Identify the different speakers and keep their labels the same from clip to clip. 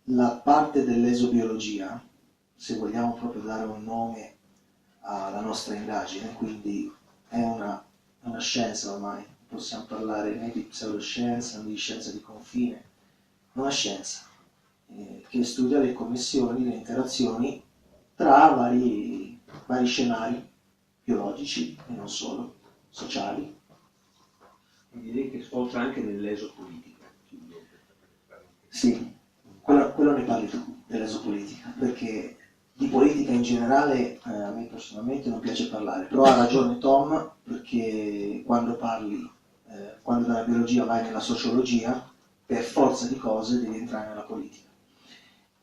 Speaker 1: la parte dell'esobiologia, se vogliamo proprio dare un nome alla nostra indagine, quindi è una scienza ormai, possiamo parlare né di pseudoscienza né di scienza di confine, è una scienza che studia le connessioni, le interazioni tra vari scenari biologici e non solo, sociali.
Speaker 2: Direi che sfocia anche nell'esopolitica.
Speaker 1: Sì, quello ne parli tu, dell'esopolitica, perché di politica in generale a me personalmente non piace parlare, però ha ragione Tom, perché quando dalla biologia vai nella sociologia, per forza di cose devi entrare nella politica.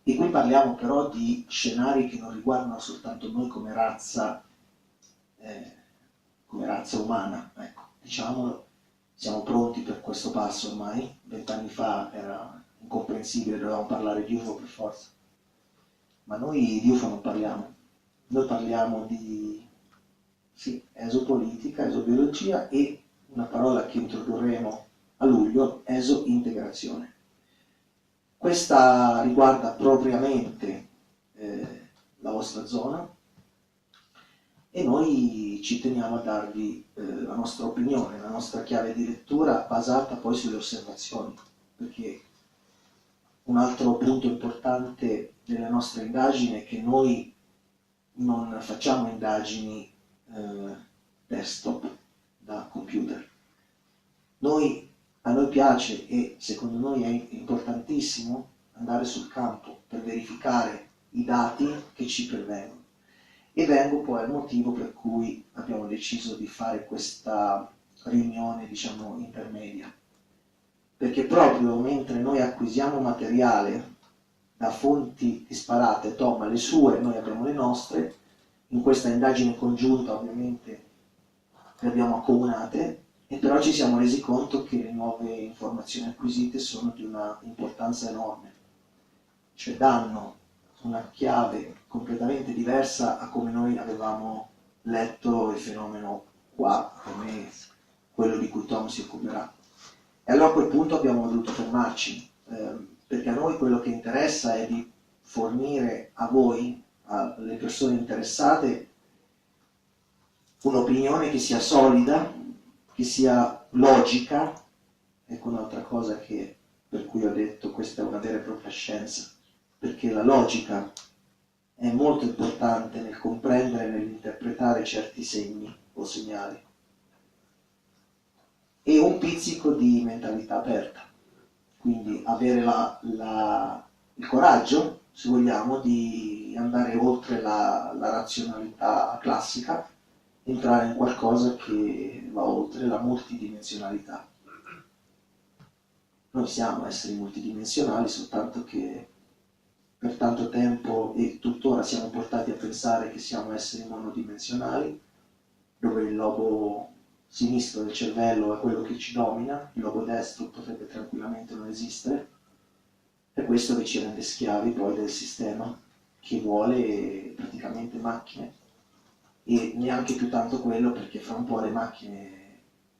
Speaker 1: E qui parliamo però di scenari che non riguardano soltanto noi eh, come razza umana, ecco, diciamolo, siamo pronti per questo passo ormai. 20 anni fa era incomprensibile, dovevamo parlare di UFO per forza. Ma noi di UFO non parliamo, noi parliamo di sì, esopolitica, esobiologia e una parola che introdurremo a luglio, esointegrazione. Questa riguarda propriamente la vostra zona e noi ci teniamo a darvi la nostra opinione, la nostra chiave di lettura basata poi sulle osservazioni, perché un altro punto importante della nostra indagine è che noi non facciamo indagini desktop da computer. A noi piace e secondo noi è importantissimo andare sul campo per verificare i dati che ci pervengono. E vengo poi al motivo per cui abbiamo deciso di fare questa riunione, diciamo, intermedia. Perché proprio mentre noi acquisiamo materiale da fonti disparate, Tom ha le sue, noi abbiamo le nostre, in questa indagine congiunta ovviamente le abbiamo accomunate, e però ci siamo resi conto che le nuove informazioni acquisite sono di una importanza enorme, cioè danno una chiave completamente diversa a come noi avevamo letto il fenomeno qua, come quello di cui Tom si occuperà. E allora a quel punto abbiamo dovuto fermarci, perché a noi quello che interessa è di fornire a voi, alle persone interessate, un'opinione che sia solida, che sia logica. Ecco un'altra cosa per cui ho detto questa è una vera e propria scienza, perché la logica è molto importante nel comprendere e nell'interpretare certi segni o segnali, e un pizzico di mentalità aperta, quindi avere il coraggio, se vogliamo, di andare oltre la razionalità classica, entrare in qualcosa che va oltre la multidimensionalità. Noi siamo esseri multidimensionali, soltanto che per tanto tempo e tuttora siamo portati a pensare che siamo esseri monodimensionali, dove il lobo sinistro del cervello è quello che ci domina, il lobo destro potrebbe tranquillamente non esistere, è questo che ci rende schiavi poi del sistema che vuole praticamente macchine, e neanche più tanto quello, perché fra un po' le macchine,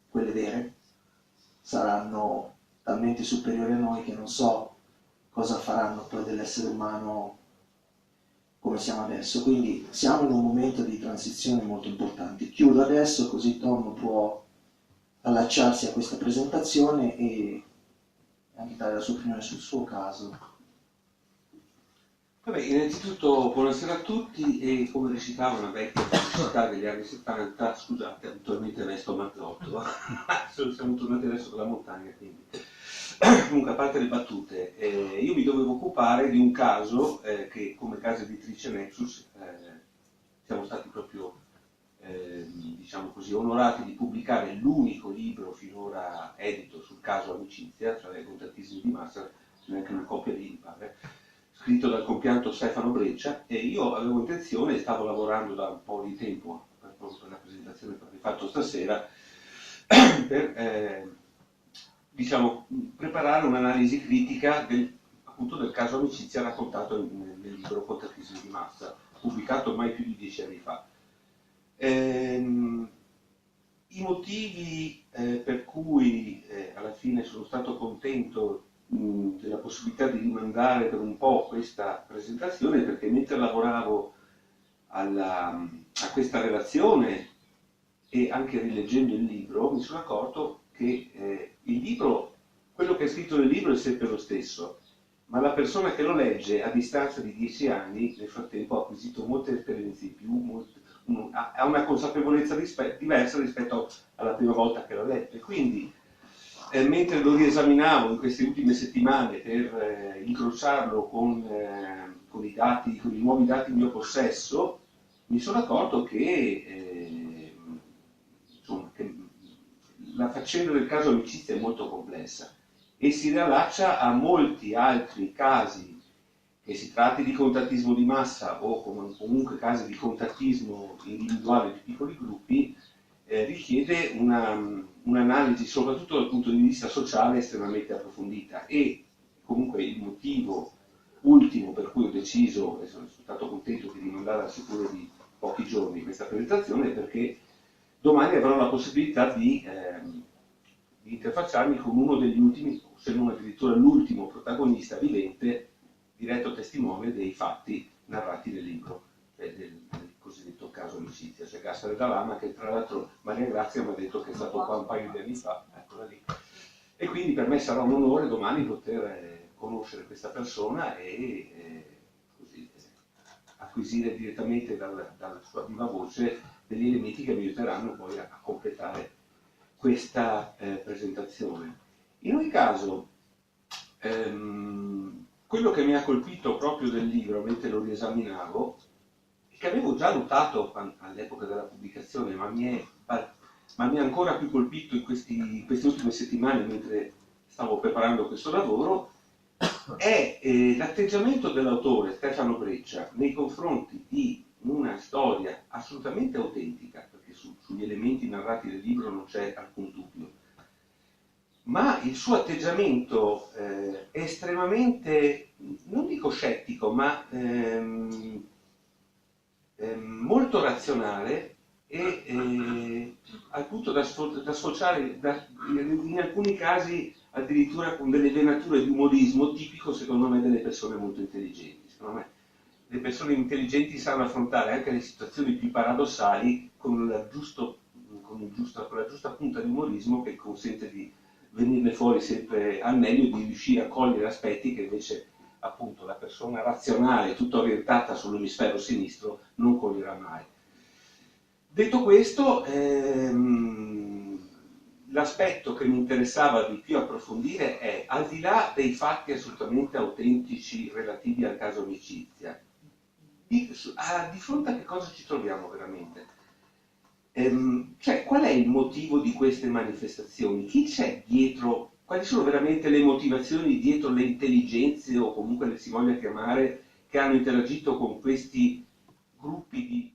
Speaker 1: quelle vere, saranno talmente superiori a noi che non so cosa faranno poi dell'essere umano come siamo adesso. Quindi siamo in un momento di transizione molto importante. Chiudo adesso così Tom può allacciarsi a questa presentazione e anche dare la sua opinione sul suo caso.
Speaker 2: Vabbè, innanzitutto buonasera a tutti, e come recitava una vecchia pubblicità degli anni 70, scusate, attualmente resto Marzotto, siamo tornati adesso dalla montagna, quindi. Comunque, a parte le battute, io mi dovevo occupare di un caso che come casa editrice Nexus siamo stati proprio, diciamo così, onorati di pubblicare l'unico libro finora edito sul caso Amicizia, cioè i contattismi di massa, c'è neanche una copia lì, mi pare, scritto dal compianto Stefano Breccia, e io avevo intenzione, stavo lavorando da un po' di tempo proprio per la presentazione che ho fatto stasera, per diciamo, preparare un'analisi critica appunto del caso Amicizia raccontato nel libro Contattismi di massa, pubblicato ormai più di 10 anni fa. I motivi per cui alla fine sono stato contento della possibilità possibilità di rimandare per un po' questa presentazione perché mentre lavoravo a questa relazione e anche rileggendo il libro mi sono accorto che il libro, quello che è scritto nel libro è sempre lo stesso, ma la persona che lo legge a distanza di 10 anni nel frattempo ha acquisito molte esperienze in più, ha una consapevolezza diversa rispetto alla prima volta che l'ha letto. E quindi mentre lo riesaminavo in queste ultime settimane per incrociarlo con i dati, con i nuovi dati in mio possesso, mi sono accorto insomma, che la faccenda del caso amicizia è molto complessa e si riallaccia a molti altri casi, che si tratti di contattismo di massa o comunque casi di contattismo individuale di piccoli gruppi, richiede un'analisi soprattutto dal punto di vista sociale estremamente approfondita. E comunque il motivo ultimo per cui ho deciso, e sono stato contento di rimandare al sicuro di pochi giorni questa presentazione, è perché domani avrò la possibilità di interfacciarmi con uno degli ultimi, se non addirittura l'ultimo protagonista vivente, diretto testimone dei fatti narrati nel libro, del cosiddetto caso amicizia, cioè Gaspare D'Alama, che tra l'altro Maria Grazia mi ha detto che è stato qua un paio di anni fa, eccola lì. E quindi per me sarà un onore domani poter conoscere questa persona e così acquisire direttamente dalla sua viva voce degli elementi che mi aiuteranno poi a completare questa presentazione. In ogni caso, quello che mi ha colpito proprio del libro mentre lo riesaminavo, e che avevo già notato all'epoca della pubblicazione, ma mi è ancora più colpito in queste ultime settimane mentre stavo preparando questo lavoro, è l'atteggiamento dell'autore Stefano Breccia nei confronti di una storia assolutamente autentica, perché sugli elementi narrati del libro non c'è alcun dubbio, ma il suo atteggiamento è estremamente, non dico scettico, ma molto razionale e al punto da sfociare in alcuni casi addirittura con delle venature di umorismo tipico secondo me delle persone molto intelligenti. Secondo me le persone intelligenti sanno affrontare anche le situazioni più paradossali con la giusta punta di umorismo che consente di venirne fuori sempre al meglio e di riuscire a cogliere aspetti che invece appunto la persona razionale, tutta orientata sull'emisfero sinistro, non coglierà mai. Detto questo, l'aspetto che mi interessava di più approfondire è, al di là dei fatti assolutamente autentici relativi al caso amicizia, di fronte a che cosa ci troviamo veramente? Cioè, qual è il motivo di queste manifestazioni? Chi c'è dietro? Quali sono veramente le motivazioni dietro le intelligenze o comunque le si voglia chiamare che hanno interagito con questi gruppi di